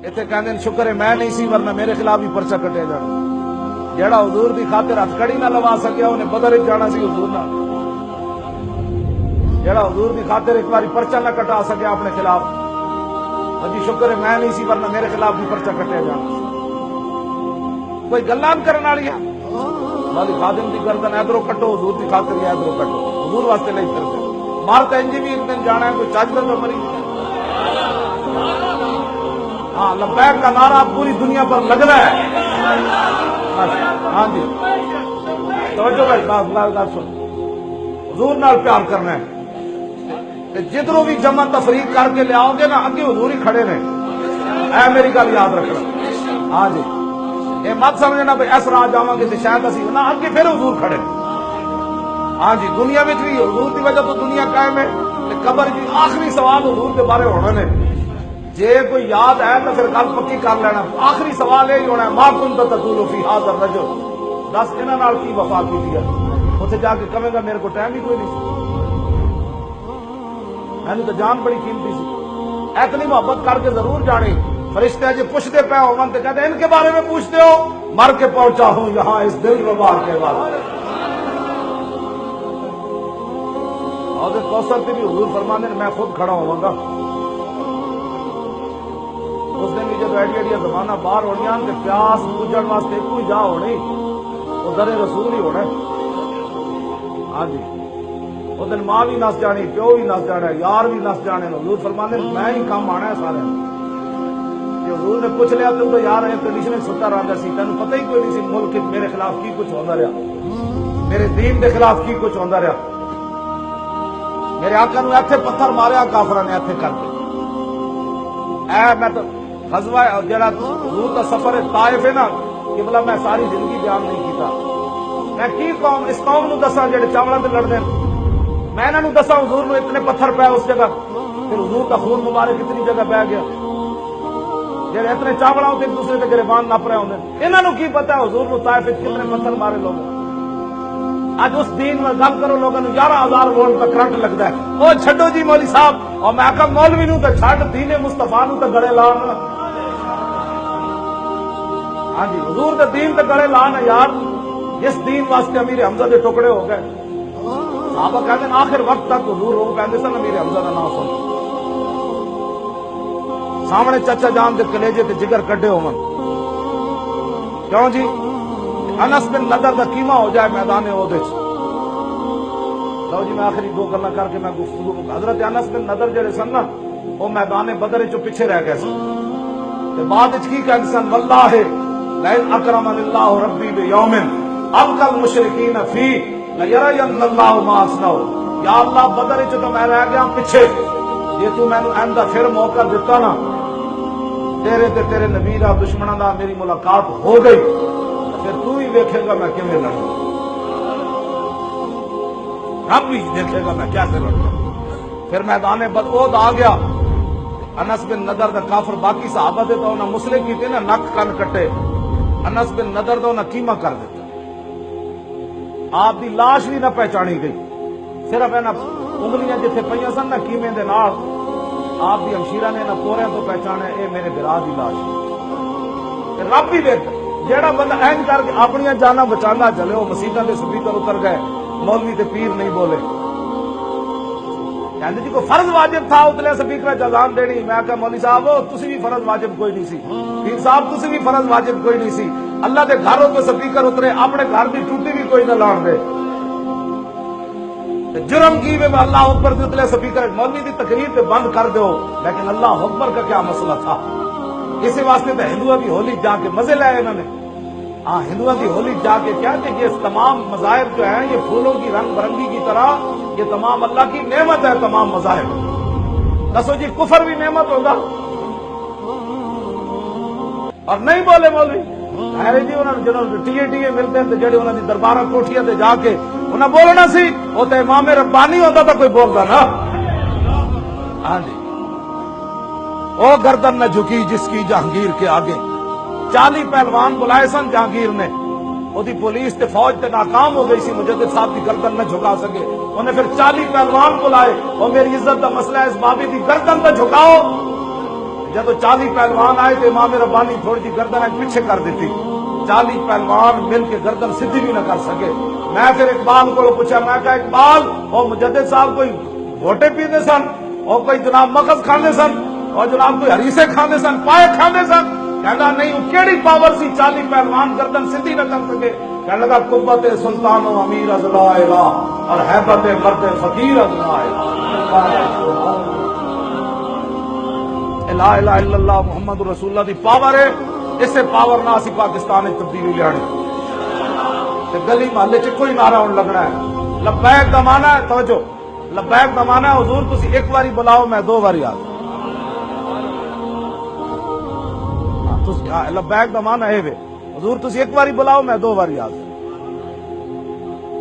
اتنے کہندے شکر ہے میں نہیں سی ورنہ میرے خلاف بھی پرچہ کٹیا جانا. جیڑا حضور دی خاطر ہتھ کڑی نہ لوا سکیا انہیں بدر جانا سی حضور نہ. جیڑا حضور دی خاطر ایک باری پرچہ نہ کٹا سکیا اپنے خلاف, جی شکر ہے میں نہیں سی ورنہ میرے خلاف بھی پرچہ کٹیا جانا. کوئی گلان کرنے والی ہے والی خادم دی گردن ادھروں کٹو حضور دی خاطر یا ادھروں کٹو, حضور واسطے نہیں کرتے. مارتا انجی بھی ایک دن جانا ہے, کوئی چاچ کا تو مری. ہاں لبیک کا نعرہ پوری دنیا پر لگ رہا ہے. ہاں جی توجہ بھائی بات سن, حضور نال پیار کرنا ہے. جدھروں بھی جمع تفریق کر کے لے آؤ گے نا اگے حضور ہی کھڑے نے, اے میری گل یاد رکھنا. ہاں جی یہ مت سمجھنا بھائی اس راہ جاواں گے تو شاید اسی نہ, اگے پھر حضور کھڑے. ہاں جی دنیا میں بھی حضور کی وجہ تو دنیا قائم ہے. قبر کی آخری سوال حضور کے بارے ہونا نے, جے کوئی یاد ہے تو پھر گل پکی کر لینا. آخری سوال یہی ہونا ہے ما کنت تقول فی ھذا الرجل, دس انہاں نال کی وفا کی ہے. اتنے جا کے کہے گا میرے کو ٹائم ہی کوئی نہیں سی, میں تو جان بڑی قیمتی سی. اتنی محبت کر کے ضرور جانی. فرشتے جی پوچھتے پہ ہون تو کہتے ان کے بارے میں پوچھتے ہو, مر کے پہنچا ہوں یہاں اس دل ربا کے بعد. اور کوثر پہ بھی حضور فرمانے میں خود کھڑا ہوں گا. اس دن بھی جب ایڈی ایڈیا زمانہ باہر ہونی تو پیاس بجھن واسطے کوئی جا ہونی, وہ در رسول ہی ہونا. ہاں جی اس دن ماں بھی نس جانی, پیو بھی نس جانا, یار بھی نس جانے. حضور فرمانے میں ہی کام آنا ہے سارے. حضور نے پوچھ لیا تو یار ایئر کنڈیشن ستا رہا سی, تین پتہ ہی کوئی نہیں سی ملک میرے خلاف کی کچھ ہوتا رہا, میرے دین کے خلاف کی کچھ ہوتا رہا. میرے آقا نے ایتھے پتھر ماریا کافراں نے ایتھے کر کے. اے میں تو غزوہ جڑا حضور کا سفر طائف ہے نا کہ بلا میں ساری زندگی بیان نہیں کیتا. میں کی قوم اس قوم نو دساں جڑے چاولاں تے لڑدے, میں انہاں نو دساں حضور نو اتنے پتھر پے اس جگہ, پھر حضور کا خون مبارک اتنی جگہ بہ گیا. جڑے اتنے چاولاں تے ایک دوسرے تے گریبان نپ رہے ہوندے, انہاں نو کی پتہ ہے حضور نو طائف وچ کتنے پتھر مارے لوگ. اج اس دین میں گل کرو لوگوں نے 11,000 وولٹ کا کرنٹ لگتا ہے. او چھڈو جی مولوی صاحب, اور میں آکھا مولوی نو تے چھڈ, دین مصطفیٰ نو تے گڑے لانا. ہاں جی حضور دے دین تے گڑے لانا یار, جس دین واسطے امیر حمزہ دے ٹکڑے ہو گئے. صحابہ کہتے ہیں آخر وقت تک حضور رو کہتے سن امیر حمزہ دا نام سن. سامنے چچا جان دے کلیجے تے جگر کڈے ہون. کیوں جی انس بن نضر دا کیما ہو جائے میدان احد وچ. لو جی میں آخری دو گلاں کر کے میں گفتگو. حضرت انس بن نضر جڑے سن نا وہ میدان بدر وچ پیچھے رہ گئے سن. تے بعد وچ کی کہندے سن واللہ لئن اکرمن اللہ ربی بیوم ابقى المشرکین فی لیرین اللہ ما اصنع. یا اللہ بدر وچ تو میں رہ گیا پیچھے, جے تو مینوں آئندہ پھر موقع دیتا نا تیرے تے تیرے نبی دا دشمناں دا میری ملاقات ہو گئی, پھر تو ہی دیکھے گا میں کیویں لڑوں, رب ہی دیکھے گا میں کیسے لڑوں. پھر میدان بدر آ گیا. انس بن نضر دا کافر باقی صحابہ دے تو انہاں مسلے کیتے نا, نک کن کٹے. انس بن نضر دا انہاں کیما کر دیتا. آپ دی لاش بھی نہ پہچانی گئی, صرف انہاں انگلیاں جتھے پئیاں سن نا کیمے دے نال, آپ دی ہمشیرہ نے انہاں پوریاں تو پہچانے اے میرے برا دی لاش. رب ہی دیکھ جیڑا بندہ اینج کر کے اپنی جانا بچانا چلے, وہ مسیطاں دے سپیکر اتر گئے, مولوی تے پیر نہیں بولے. کہندے جی کو فرض واجب تھا اتلے سپیکر اذان دینی. میں کہا مولوی صاحب تسی بھی فرض واجب کوئی نہیں سی, پیر صاحب تسی بھی فرض واجب کوئی نہیں سی. اللہ دے گھروں پہ سپیکر اترے, اپنے گھر دی ٹوٹی بھی کوئی نہ لاڑ دے. جرم کی میں اللہ اکبر دے اتلے سپیکر مولوی دی تقریر تے بند کر دو, لیکن اللہ اکبر کا کیا مسئلہ تھا. اسی واسطے تو ہندوؤں کی ہولی جا کے مزے لائے انہوں نے. ہاں ہندوؤں کی ہولی جا کے کیا کہ یہ تمام مذاہب جو ہیں یہ پھولوں کی رنگ برنگی کی طرح, یہ تمام اللہ کی نعمت ہے تمام مذاہب. دسو جی کفر بھی نعمت ہوگا اور نہیں بولے مولوی ارے جی انہوں جنہوں ٹیے ملتے ہیں جڑے انہوں نے دربارہ کوٹھیاں تے جا کے انہیں بولنا سی, وہ تو امام ربانی ہوتا تو کوئی بولتا نا. ہاں جی او گردن نہ جھکی جس کی جہانگیر کے آگے. 40 پہلوان بلائے سن جہانگیر نے, وہی پولیس تے فوج تے ناکام ہو گئی سی, مجدد صاحب کی گردن نہ جھکا سکے. انہیں پھر 40 پہلوان بلائے, اور میری عزت کا مسئلہ ہے اس بابی کی گردن نہ جھکاؤ. جدو 40 پہلوان آئے تو امام ربانی تھوڑی جی گردن پیچھے کر دیتی 40 پہلوان مل کے گردن سدھی بھی نہ کر سکے میں پھر اقبال کو پوچھا میں کہا اقبال اور مجدد صاحب کوئی گھوٹے پیتے سن اور کوئی جناب مغز کھانے سن اور جناب کوئی ہریسے کھانے سن پائے کھانے سن کہنا نہیں وہ کیڑی پاور سی 40 پہلوان گردن سدھی نہ کر سکے کہنے لگا قوت سلطان و امیر از لا الہ اور حیبت مرد فقیر از لا الہ لا الہ الا اللہ محمد رسول اللہ دی پاور ہے اسے پاور نہ اسی پاکستان میں تبدیلی لیانی تے گلی محلے چ کوئی نعرہ ہون لگنا ہے لبیک دا معنی ہے توجہ لبیک دا معنی ہے حضور تسی ایک باری بلاؤ میں 2 باری آ لبیک دا معنی ہے حضور تسی ایک باری بلاؤ میں 2 باری آ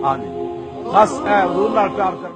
ہاں جی بس اے حضور نال پیار کر